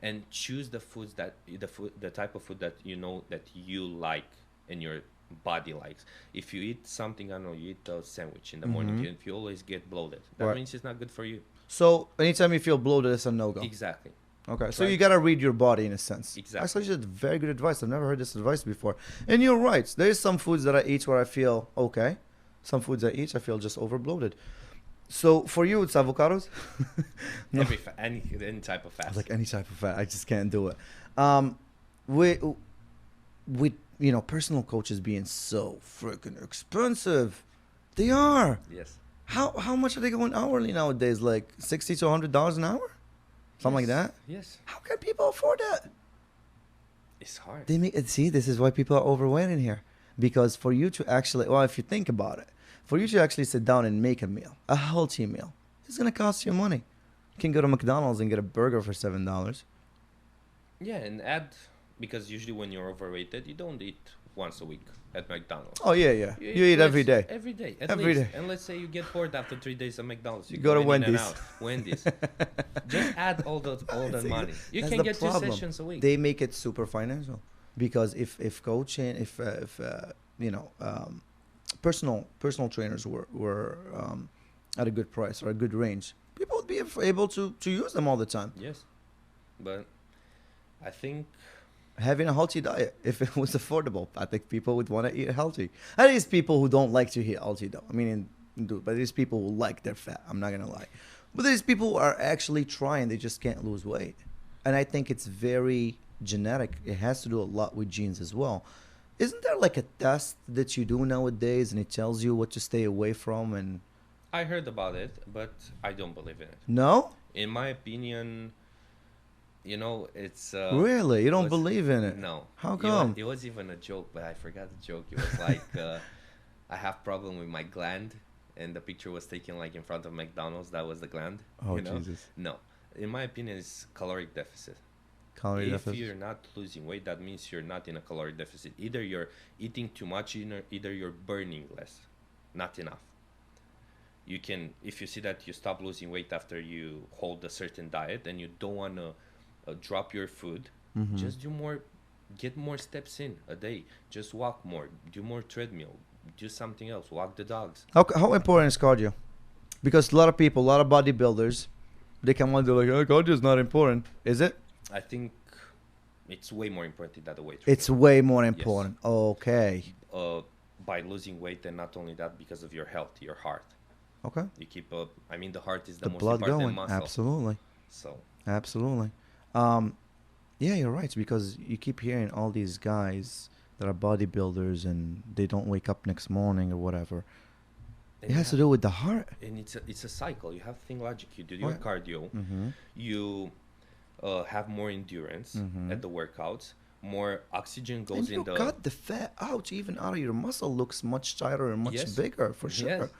and choose the foods the type of food that you know that you like and your body likes. If you eat something, I don't know, you eat a sandwich in the morning, if you always get bloated, that Right. means it's not good for you. So anytime you feel bloated, it's a no-go. Exactly. Okay, so Right. you gotta read your body in a sense. Exactly. Actually, you had very good advice. I've never heard this advice before. And you're right. There is some foods that I eat where I feel okay. Some foods I eat, I feel just over bloated. So for you, it's avocados. No. Any type of fast. Like any type of fat, I just can't do it. With personal coaches being so freaking expensive, they are. Yes. How much are they going hourly nowadays? Like $60 to $100 an hour, something like that. Yes. How can people afford that? It's hard. They make see. This is why people are overweight in here, because for you to actually, well, if you think about it, for you to actually sit down and make a meal, a healthy meal, it's gonna cost you money. You can go to McDonald's and get a burger for $7. Yeah, and because usually when you're overweighted, you don't eat once a week at McDonald's. Oh yeah. You eat every day. Every day, at Every least. day. And let's say you get bored after 3 days of McDonald's. You go to in Wendy's. and out. Wendy's. Just add all that money. You That's can the get problem. 2 sessions a week. They make it super financial, because if coaching, if personal trainers were at a good price or a good range, people would be able to use them all the time. Yes, but I think Having a healthy diet, if it was affordable, I think people would want to eat healthy. And there's people who don't like to eat healthy, though. I mean, but there's people who like their fat. I'm not gonna lie, but there's people who are actually trying. They just can't lose weight, and I think it's very genetic. It has to do a lot with genes as well. Isn't there like a test that you do nowadays, and it tells you what to stay away from? And I heard about it, but I don't believe in it. no, In my opinion, it's really, you don't was- believe in it? No. How come? It was even a joke, but I forgot the joke. It was like I have problem with my gland, and the picture was taken like in front of McDonald's. That was the gland. Oh, Jesus. No, in my opinion, it's caloric deficit. Calorie If deficit. you're not losing weight, that means you're not in a caloric deficit. Either you're eating too much, either you're burning less, not enough. You can, if you see that you stop losing weight after you hold a certain diet and you don't want to drop your food, just do more, get more steps in a day. Just walk more, do more treadmill, do something else, walk the dogs. How important is cardio? Because a lot of people, a lot of bodybuilders, they come on, they're like, oh, cardio is not important. Is it? I think it's way more important than the weight. It's way more important. Okay. By losing weight, and not only that, because of your health, your heart. Okay. You keep up. I mean, the heart is the The most blood important going. muscle. Absolutely. So Absolutely. Yeah, you're right. Because you keep hearing all these guys that are bodybuilders and they don't wake up next morning or whatever. It has to do with the heart. And it's a cycle. You have to think logic. You do your Right. cardio. Mm-hmm. You have more endurance at the workouts. More oxygen goes And in you the. cut the fat out, even out of your muscle looks much tighter and much Yes. bigger, for sure. Yes.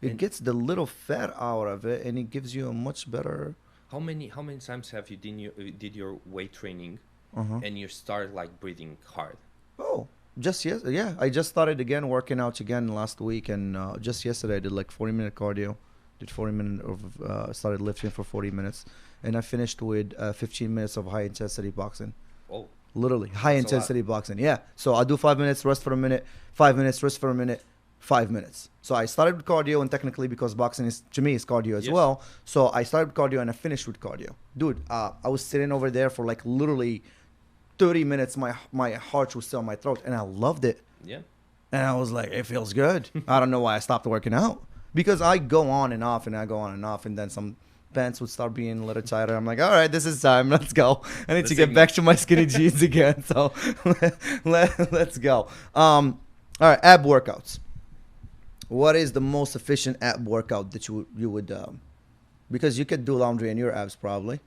It gets the little fat out of it, and it gives you a much better. How many times have you did your weight training and you start like breathing hard? Oh, just yeah. I just started again working out again last week, and just yesterday I did like 40-minute cardio. Did 40 minutes of started lifting for 40 minutes, and I finished with 15 minutes of high intensity boxing. Oh, Literally high intensity boxing. Yeah. So I'll do 5 minutes, rest for a minute, 5 minutes, rest for a minute, 5 minutes. So I started with cardio, and technically because boxing is to me is cardio as well. So I started with cardio and I finished with cardio. Dude, I was sitting over there for like literally 30 minutes. My heart was still in my throat, and I loved it. Yeah. And I was like, it feels good. I don't know why I stopped working out, because I go on and off, and I go on and off, and then some pants would start being a little tighter. I'm like, all right, this is time. Let's go. I need to get back to my skinny jeans again. So let's go. All right, ab workouts. What is the most efficient ab workout that you would because you could do laundry in your abs probably.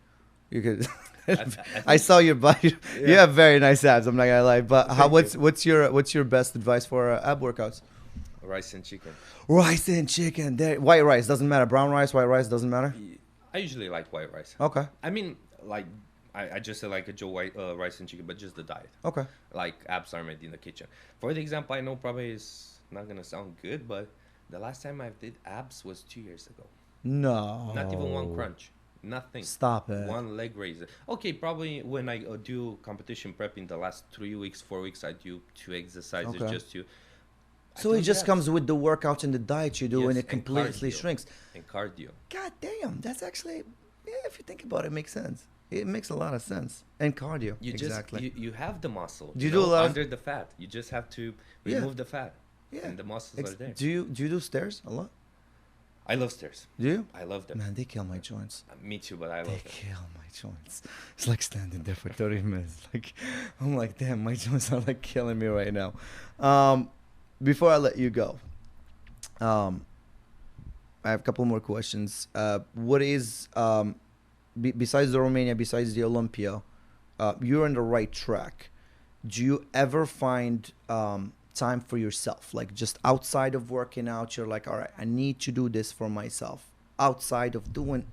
You could. I saw your body. Yeah. You have very nice abs. I'm not gonna lie. But what's your best advice for ab workouts? Rice and chicken. Rice and chicken. White rice doesn't matter. Brown rice, white rice doesn't matter. I usually like white rice. Okay. I mean, like I just say like a Joe White rice and chicken, but just the diet. Okay. Like abs are made in the kitchen. For the example, I know probably is not gonna sound good, but the last time I did abs was 2 years ago. No. Not even one crunch. Nothing. Stop it. One leg raiser. Okay, probably when I do competition prep in the last 3 weeks, 4 weeks, I do 2 exercises just to. So it just comes with the workouts and the diet you do, Yes, and it completely cardio. shrinks. And cardio. God damn, that's actually, yeah, if you think about it, it makes sense. It makes a lot of sense. And cardio. You exactly. just you have the muscle. Do you do a lot under the fat? You just have to remove the fat. Yeah. And the muscles are there. Do you do stairs a lot? I love stairs. Do you? I love them. Man, they kill my joints. Me too, but I love They them. kill my joints. It's like standing there for 30 minutes. Like, I'm like, damn, my joints are like killing me right now. Before I let you go, I have a couple more questions. What is, besides the Romania, besides the Olympia, you're on the right track. Do you ever find time for yourself? Like just outside of working out, you're like, all right, I need to do this for myself. Outside of doing,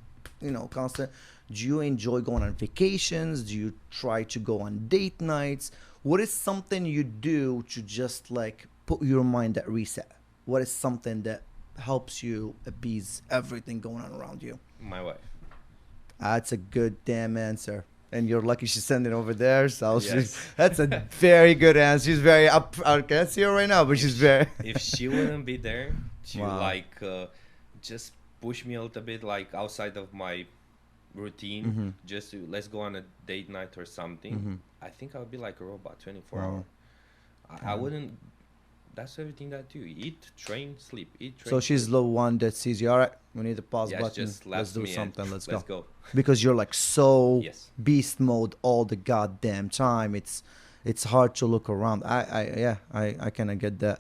constant. Do you enjoy going on vacations? Do you try to go on date nights? What is something you do to just like put your mind at reset? What is something that helps you appease everything going on around you? My wife. That's a good damn answer. And you're lucky she's sending over there. So Yes. that's a very good answer. She's very up. I can't see her right now, but she's very. If she wouldn't be there to Wow. just push me a little bit like outside of my routine, just to let's go on a date night or something, I think I would be like a robot 24 hours. I wouldn't. That's everything that I do. Eat, train, sleep. Eat, train. So she's the one that sees you. All right, we need the pause button. Just Let's do me something. and Let's go. go. Because you're like so Yes. beast mode all the goddamn time. It's hard to look around. I kind of get that.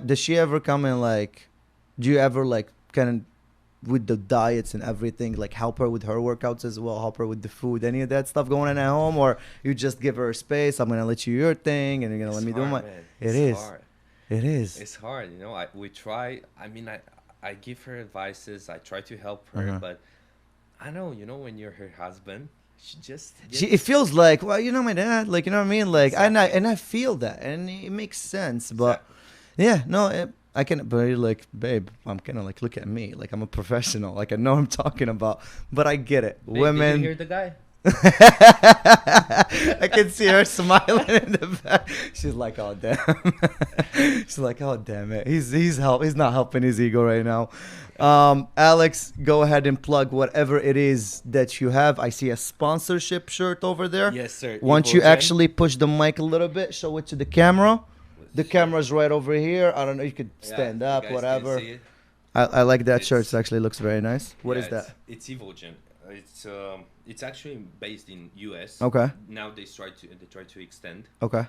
Does she ever come and like? Do you ever like kind of with the diets and everything, like help her with her workouts as well, help her with the food, any of that stuff going on at home, or you just give her space? I'm gonna let you your thing, and you're gonna let me do my. Man. It is. Hard. It is. It's hard, we try. I mean, I give her advices. I try to help her, but I know, when you're her husband, she just. It feels like, well, my dad, like, you know what I mean, like, Exactly. and I feel that, and it makes sense, but yeah, no, I can, but you're like, babe, I'm kind of like, look at me, like I'm a professional, like I know what I'm talking about, but I get it. Babe, Women. Did you hear the guy? I can see her smiling in the back. She's like, oh damn. She's like, oh damn it. He's not helping his ego right now. Alex, go ahead and plug whatever it is that you have. I see a sponsorship shirt over there. Yes, sir. Once you Evogen. actually push the mic a little bit, show it to the camera. The camera's right over here. I don't know. You could stand up, you guys whatever. can see it. I like that shirt. It's- It actually looks very nice. What is that? It's Evogen. It's actually based in US. Okay. Now they try to extend. Okay.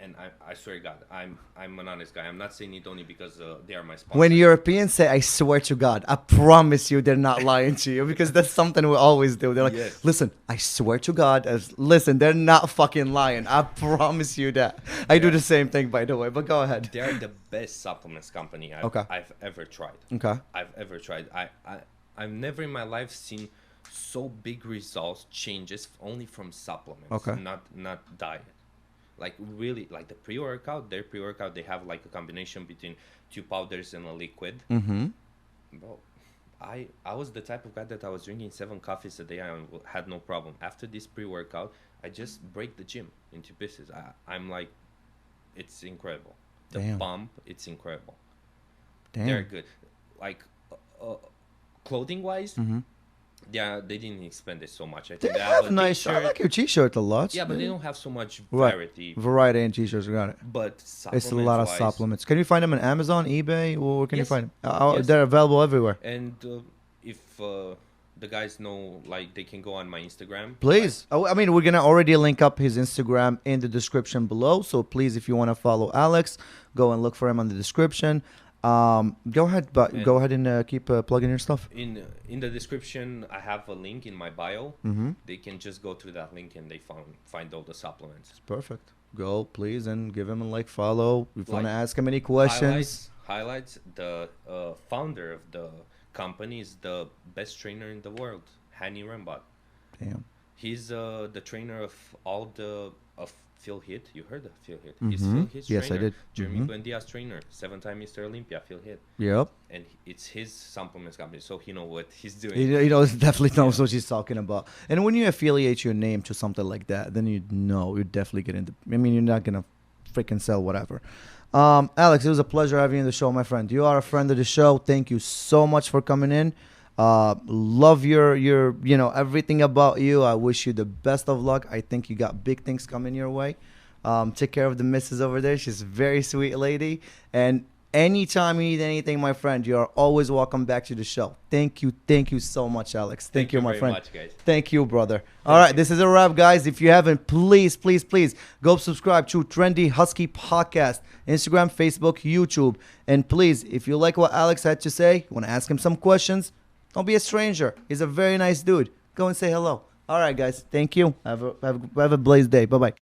and I swear to God, I'm an honest guy. I'm not saying it only because they are my sponsor. When Europeans say, I swear to God, I promise you they're not lying to you, because that's something we always do. They're like, Yes. listen, I swear to God, listen, they're not fucking lying. I promise you that. I do the same thing, by the way, but go ahead. They're the best supplements company I've ever tried. Okay. I've ever tried. I've never in my life seen so big results changes only from supplements. Okay. Not diet. Like really, like the pre-workout, their pre-workout, they have like a combination between 2 powders and a liquid. Mm-hmm. Bro, I was the type of guy that I was drinking 7 coffees a day. I had no problem. After this pre-workout, I just break the gym into pieces. I'm like, it's incredible. The Damn. pump, it's incredible. Damn. They're good. Like clothing-wise, Mm-hmm. yeah, they didn't expand it so much. I They think they have a nice. I t-shirt. like your t-shirt a lot. Yeah, but they don't have so much Right. variety. Variety in t-shirts, we got it. But It's a lot of supplements-wise, supplements. Can you find them on Amazon, eBay, or where can you Yes. find them? Yes. They're available everywhere. And if the guys know, like, they can go on my Instagram. Please. I mean, we're going to already link up his Instagram in the description below. So please, if you want to follow Alex, go and look for him on the description. Go ahead, and keep plugging your stuff. In the description, I have a link in my bio. Mm-hmm. They can just go through that link and they find all the supplements. Perfect. Go, please, and give him a like, follow. If you want to Like, ask him any questions. Highlights. The founder of the company is the best trainer in the world, Hani Rambod. Damn. He's the trainer of of Phil Heath. You heard of Phil Heath? He's Mhm. Phil Heath's Yes, I trainer. did. Jeremy Mhm. Buendia's trainer, 7-time Mr. Olympia, Phil Heath. Yep. And it's his supplements company, so he knows what he's doing. He definitely knows what he's talking about. And when you affiliate your name to something like that, then you know you're definitely getting I mean, you're not going to freaking sell whatever. Alex, it was a pleasure having you on the show, my friend. You are a friend of the show. Thank you so much for coming in. Love your everything about you. I wish you the best of luck. I think you got big things coming your way. Take care of the missus over there. She's a very sweet lady. And anytime you need anything, my friend, you are always welcome back to the show. Thank you so much, Alex. Thank you, my very friend. much, guys. Thank you, brother. All right, this is a wrap, guys. If you haven't, please go subscribe to Trendy Husky Podcast, Instagram, Facebook, YouTube. And please, if you like what Alex had to say, you want to ask him some questions, don't be a stranger. He's a very nice dude. Go and say hello. All right, guys. Thank you. Have a blessed day. Bye-bye.